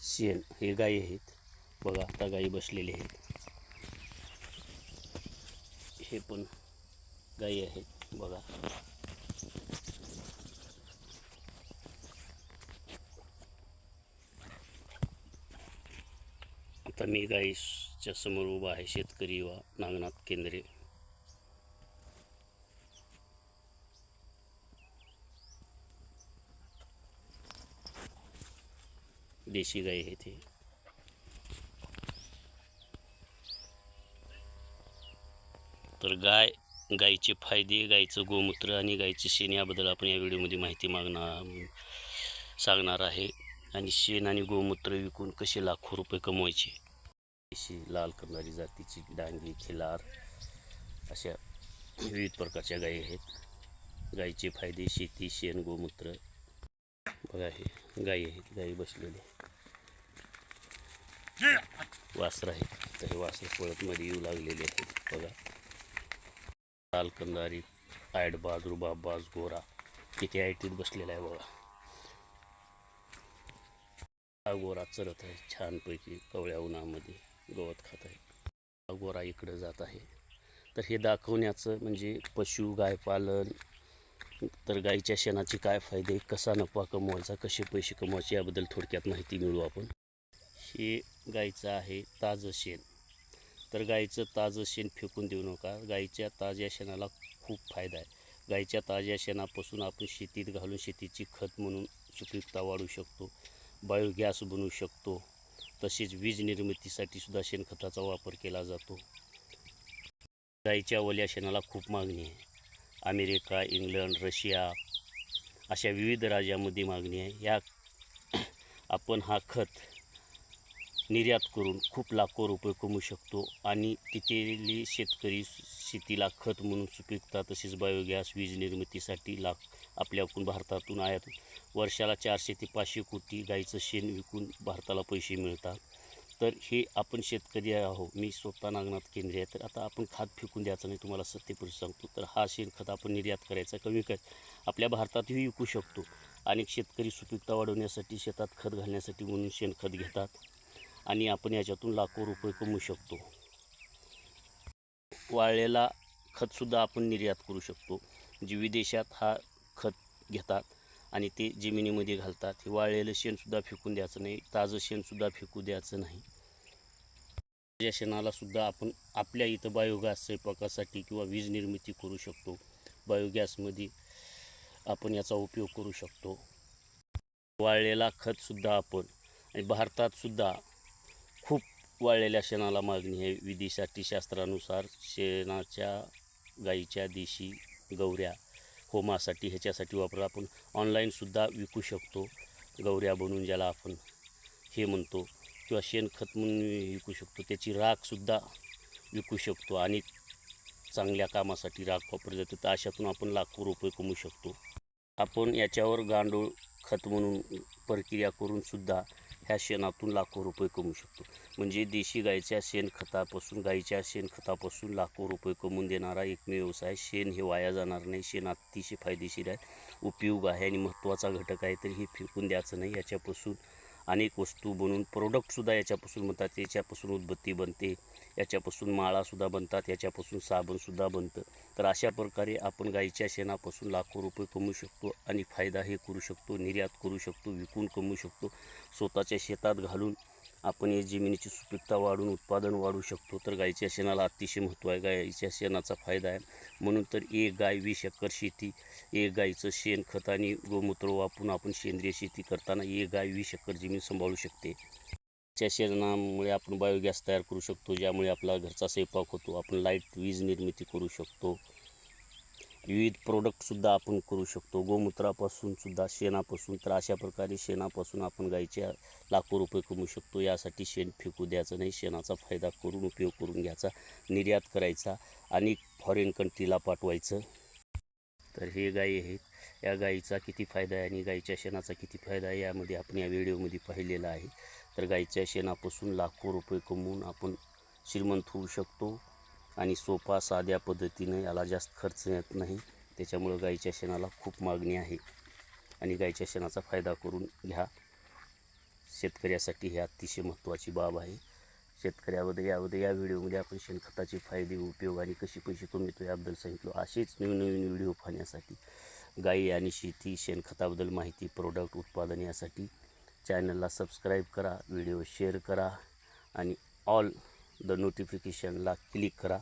शेण हे गायी आहेत बघा. आता गायी बसलेले आहेत. हे पण गायी आहेत बघा. आता मी गायीच्या समोर उभा आहे. शेतकरी युवा नागनाथ केंद्रे. देशी गाय आहे ते. तर गायीचे फायदे, गायीचं गोमूत्र आणि गायीचे शेण याबद्दल आपण या व्हिडिओमध्ये माहिती सांगणार आहे. आणि शेण आणि गोमूत्र विकून कसे लाखो रुपये कमवायचे. देशी लाल करणारी जातीची डांगी, खिलार अशा विविध प्रकारच्या गायी आहेत. गायीचे फायदे शेती, शेण, गोमूत्र बघा. हे गायी आहेत. गायी बसलेले वासर आहेत. तर हे वासर पळत मध्ये येऊ लागलेले आहेत बघा. लाल कंदारी, आयडबाज, रुबाबबाज, गोरा किती आयटीत बसलेला आहे बघा. हा गोरा चरत आहे छानपैकी कवळ्या उन्हामध्ये गवत खात आहे. हा गोरा इकडं जात आहे. तर हे दाखवण्याचं म्हणजे पशु गाय पालन, तर गायीच्या शेणाचे काय फायदे, कसा नफा कमवायचा, कसे पैसे कमवायचे याबद्दल थोडक्यात माहिती मिळू आपण. हे गायीचं आहे ताजं शेण. तर गायीचं ताजं शेण फेकून देऊ नका. गायीच्या ताज्या शेणाला खूप फायदा आहे. गायीच्या ताज्या शेणापासून आपण शेतीत घालून शेतीची खत म्हणून सुपीकता वाढवू शकतो. बायोगॅस बनवू शकतो. तसेच वीज निर्मितीसाठी सुद्धा शेणखताचा वापर केला जातो. गायीच्या ओल्या शेणाला खूप मागणी आहे. अमेरिका, इंग्लंड, रशिया अशा विविध राज्यामध्ये मागणी आहे. आपण हा खत निर्यात करून खूप लाखो रुपये कमवू शकतो. आणि तिथली शेतकरी शेतीला खत म्हणून सुपीकता तसेच बायोगॅस वीज निर्मितीसाठी आपल्याकडून भारतातून आयात वर्षाला 400 ते 500 कोटी गाईचं शेण विकून भारताला पैसे मिळतात. तर हे आपण शेतकरी आहो. मी स्वतः नागनाथ केंद्रे आहे. तर आता आपण खत फेकून द्यायचं नाही, तुम्हाला सत्यपरिस्थिती सांगतो. तर हा शेणखत आपण निर्यात करायचा, कमी आपल्या भारतातही विकू शकतो. अनेक शेतकरी सुपीकता वाढवण्यासाठी शेतात खत घालण्यासाठी म्हणून शेणखत घेतात आणि आपण याच्यातून लाखो रुपये कमवू शकतो. वाळलेला खतसुद्धा आपण निर्यात करू शकतो. जे विदेशात हा खत घेतात आणि ते जमिनीमध्ये घालतात. हे वाळलेलं शेणसुद्धा फेकून द्यायचं नाही. ताजं शेणसुद्धा फेकू द्यायचं नाही. या शेणालासुद्धा आपण आपल्या इथं बायोगॅस स्वयंपाकासाठी किंवा वीज निर्मिती करू शकतो. बायोगॅसमध्ये आपण याचा उपयोग करू शकतो. वाळलेला खतसुद्धा आपण, आणि भारतातसुद्धा खूप वाळलेल्या शेणाला मागणी आहे. विधीसाठी शास्त्रानुसार शेणाच्या गाईच्या देशी गौऱ्या होमासाठी ह्याच्यासाठी वापर आपण ऑनलाईनसुद्धा विकू शकतो. गौऱ्या बनवून ज्याला आपण हे म्हणतो, किंवा शेणखत म्हणून विकू शकतो. त्याची राखसुद्धा विकू शकतो आणि चांगल्या कामासाठी राख वापरली जाते. तर अशातून आपण लाखो रुपये कमवू शकतो. आपण याच्यावर गांडूळ खत म्हणून प्रक्रिया करूनसुद्धा ह्या शेणातून लाखो रुपये कमवू शकतो. म्हणजे देशी गाईच्या गाईच्या शेणखतापासून लाखो रुपये कमवून देणारा एकमेव व्यवसाय. शेण हे वाया जाणार नाही. शेण अतिशय फायदेशीर आहे, उपयोग आहे आणि महत्त्वाचा घटक आहे. तर हे फेकून द्यायचं नाही. याच्यापासून अनेक वस्तू बनवून प्रोडक्टसुद्धा याच्यापासून बनतात. याच्यापासून उदबत्ती बनते, याच्यापासून माळासुद्धा बनतात, याच्यापासून साबणसुद्धा बनतं. तर अशा प्रकारे आपण गाईच्या शेणापासून लाखो रुपये कमवू शकतो आणि फायदा हे करू शकतो. निर्यात करू शकतो, विकून कमवू शकतो. स्वतःच्या शेतात घालून आपण या जमिनीची सुपीकता वाढवून उत्पादन वाढवू शकतो. तर गाईच्या शेणाला अतिशय महत्त्व आहे. गाईच्या शेणाचा फायदा आहे. म्हणून तर एक गाय 20 एकर शेती, एक गाईचं शेणखत आणि गोमूत्र वापरून आपण सेंद्रिय शेती करताना एक गाय 20 एकर जमीन सांभाळू शकते. त्या शेणामुळे आपण बायोगॅस तयार करू शकतो, ज्यामुळे आपला घरचा स्वयंपाक होतो. आपण लाईट वीज निर्मिती करू शकतो. विविध प्रोडक्टसुद्धा आपण करू शकतो गोमूत्रापासूनसुद्धा, शेणापासून. तर अशा प्रकारे शेणापासून आपण गाईच्या लाखो रुपये कमवू शकतो. यासाठी शेण फेकू द्यायचं नाही. शेणाचा फायदा करून उपयोग करून घ्यायचा, निर्यात करायचा आणि फॉरेन कंट्रीला पाठवायचं. तर हे गायी आहेत. या गाईचा किती फायदा आहे आणि गाईच्या शेणाचा किती फायदा आहे यामध्ये आपण या व्हिडिओमध्ये पाहिलेलं आहे. तर गाईच्या शेणापासून लाखो रुपये कमवून आपण श्रीमंत होऊ शकतो आणि सोपा साध्या पद्धतीनं, याला जास्त खर्च येत नाही. त्याच्यामुळं गाईच्या शेणाला खूप मागणी आहे आणि गाईच्या शेणाचा फायदा करून घ्या. शेतकऱ्यासाठी ही अतिशय महत्त्वाची बाब आहे. शेतकऱ्याबद्दल या व्हिडिओमध्ये आपण शेणखताचे फायदे, उपयोग आणि कसे पैसे तो मिळतो याबद्दल सांगितलो. असेच नवीन व्हिडिओ पाहण्यासाठी, गायी आणि शेती, शेणखताबद्दल माहिती, प्रोडक्ट, उत्पादन यासाठी चॅनलला सबस्क्राईब करा, व्हिडिओ शेअर करा आणि ऑल द नोटिफिकेशनला क्लिक करा.